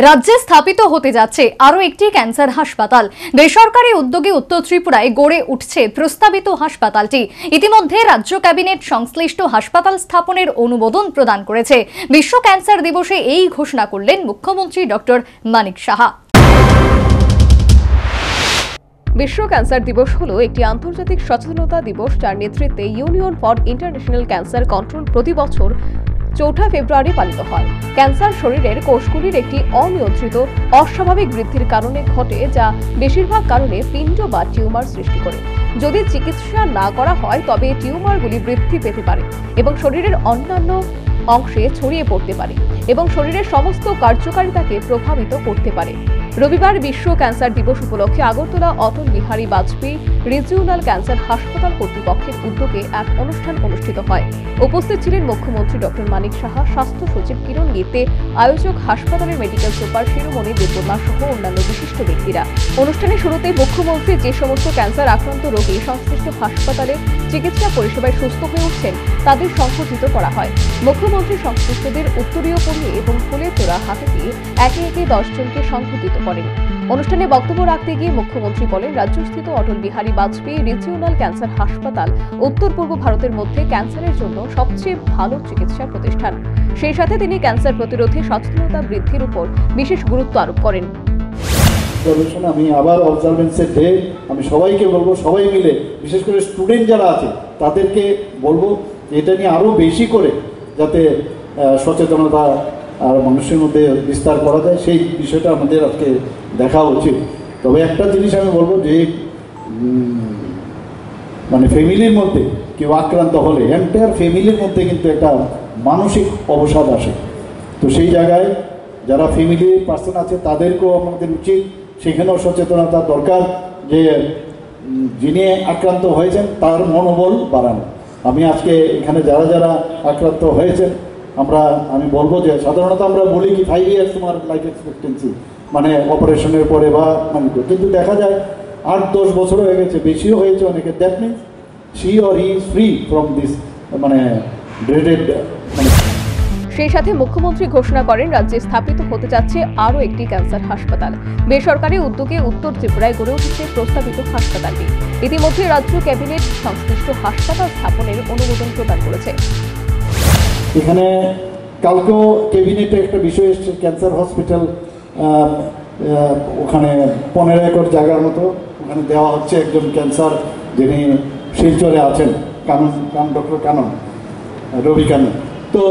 রাজ্যে স্থাপিত হতে যাচ্ছে আরও একটি ক্যান্সার হাসপাতাল। বেসরকারি উদ্যোগে উত্তর ত্রিপুরায় গড়ে উঠছে প্রস্তাবিত হাসপাতালটি। ইতিমধ্যে রাজ্য ক্যাবিনেট সংশ্লিষ্ট হাসপাতাল স্থাপনের অনুমোদন প্রদান করেছে। বিশ্ব ক্যান্সার দিবসে এই ঘোষণা করলেন মুখ্যমন্ত্রী ডক্টর মানিক সাহা। বিশ্ব ক্যান্সার দিবস হলো একটি আন্তর্জাতিক সচেতনতা দিবস, যার নেতৃত্বে union for international cancer control প্রতি বছর 4 ফেব্রুয়ারি পালিত হয়। ক্যান্সার শরীরের কোষগুলির একটি অনিয়ন্ত্রিত অস্বাভাবিক বৃদ্ধির কারণে ঘটে, যা বেশিরভাগ কারণে পিণ্ড বা টিউমার সৃষ্টি করে। যদি চিকিৎসা না করা হয় তবে টিউমারগুলি বৃদ্ধি পেতে পারে এবং শরীরের অন্যান্য অংশে ছড়িয়ে পড়তে পারে এবং শরীরের সমস্ত কার্যকারিতাকে প্রভাবিত করতে পারে। রবিবার বিশ্ব ক্যান্সার দিবস উপলক্ষে আগরতলা অটল বিহারী বাজপেয়ী রিজিওনাল ক্যান্সার হাসপাতাল কর্তৃপক্ষের উদ্যোগে এক অনুষ্ঠান অনুষ্ঠিত হয়। উপস্থিত ছিলেন মুখ্যমন্ত্রী ডক্টর মানিক সাহা, স্বাস্থ্য সচিব কিরণ গীতে, আয়োজক হাসপাতালের মেডিকেল সুপার শিরোমণি দেববর্মা সহ অন্যান্য বিশিষ্ট ব্যক্তিরা। অনুষ্ঠানের শুরুতে মুখ্যমন্ত্রী যে সমস্ত ক্যান্সার আক্রান্ত রোগী সংশ্লিষ্ট হাসপাতালে চিকিৎসা পরিষেবায় সুস্থ হয়ে উঠছেন তাদের সংগঠিত করা হয়। মুখ্যমন্ত্রী সংশ্লিষ্টদের উত্তরীয় পরিয়ে এবং ফুলের তোড়া হাতে দিয়ে একে একে 10 জনকে সংগঠিত করেন। অনুষ্ঠানে বক্তব্য রাখতে গিয়ে মুখ্যমন্ত্রী বলেন, রাজ্যস্থিত অটল বিহারী বাজপেয়ী রিজিওনাল ক্যান্সার হাসপাতাল উত্তর পূর্ব ভারতের মধ্যে ক্যান্সারের জন্য সবচেয়ে ভালো চিকিৎসা প্রতিষ্ঠান। সেই সাথে তিনি ক্যান্সার প্রতিরোধে সচেতনতা বৃদ্ধির উপর বিশেষ গুরুত্ব আরোপ করেন। আমি আবার অবজারভেন্সের ডে আমি সবাইকে বলবো, সবাই মিলে বিশেষ করে স্টুডেন্ট যারা আছে তাদেরকে বলবো এটা নিয়ে আরও বেশি করে যাতে সচেতনতা আর মানুষের মধ্যে বিস্তার করা যায়, সেই বিষয়টা আমাদের আজকে দেখা উচিত। তবে একটা জিনিস আমি বলবো যে মানে ফ্যামিলির মধ্যে কেউ আক্রান্ত হলে এন্টায়ার ফ্যামিলির মধ্যে কিন্তু একটা মানসিক অবসাদ আসে। তো সেই জায়গায় যারা ফ্যামিলির পার্সন আছে তাদেরকেও আমাদের উচিত সেখানেও সচেতনতা দরকার যে যিনি আক্রান্ত হয়েছেন তার মনোবল বাড়ানো। আমি আজকে এখানে যারা যারা আক্রান্ত হয়েছেন আমি বলবো যে সাধারণত আমরা বলি কি 5 ইয়ার্স তোমার লাইফ এক্সপেক্টেন্সি, মানে অপারেশনের পরে বা কিন্তু দেখা যায় 8-10 বছর হয়ে গেছে, বেশিও হয়েছে অনেকে। That means she or he is free from this মানে ড্রেডেড। সেই সাথে মুখ্যমন্ত্রী ঘোষণা করেন, রাজ্যে স্থাপিত হতে যাচ্ছে আরও একটি ক্যান্সার হাসপাতাল। বেসরকারি উদ্যোগে উত্তর ত্রিপুরায় গড়ে উঠেছে প্রস্তাবিত হাসপাতালটি। ইতিমধ্যে রাজ্য ক্যাবিনেট সংশ্লিষ্ট হাসপাতাল স্থাপনের অনুমোদন প্রদান করেছে। এখানে কালকেও ক্যাবিনেটে একটা বিষয় এসছে, ক্যান্সার হসপিটাল ওখানে 15 একর জায়গার মতো ওখানে দেওয়া হচ্ছে একজন ক্যান্সার যিনি শিলচরে আছেন, ডক্টর কানন রবি কানন। তো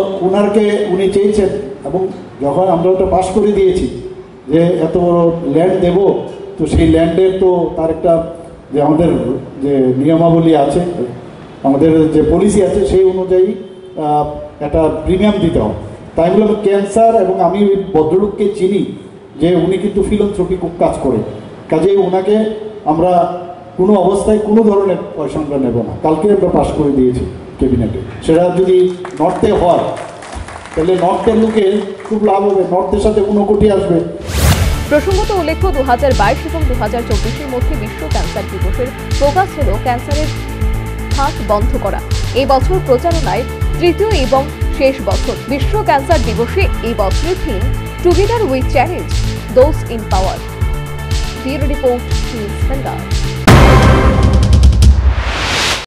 উনি চেয়েছেন এবং যখন আমরা ওটা পাস করে দিয়েছি যে এত বড় ল্যান্ড দেব, তো সেই ল্যান্ডের তো তার একটা যে আমাদের যে নিয়মাবলী আছে, আমাদের যে পলিসি আছে সেই অনুযায়ী একটা প্রিমিয়াম দিতে হবে। তাই বলে ক্যান্সার, এবং আমি ওই ভদ্রলোককে চিনি যে উনি কিন্তু ফিলান্থ্রপিক কাজ করে, কাজেই ওনাকে আমরা কোনো অবস্থায় কোনো ধরনের পয়সা আমরা নেব না। কালকে আমরা পাস করে দিয়েছি ক্যাবিনেটে। সেটা যদি নর্থে হয় তাহলে নর্থের লোকে খুব লাভ হবে, নর্থের সাথে 1 কোটি আসবে। প্রসঙ্গত উল্লেখ্য, 2022 এবং 2024-এর মধ্যে বিশ্ব ক্যান্সার দিবসের ফোকাস হল ক্যান্সারের হাত বন্ধ করা। এই বছর প্রচারণায় 3য় এবং শেষ বছর। বিশ্ব ক্যান্সার দিবসে এই বছরের theme together we challenge those in power. Bureau report, news Bhandar.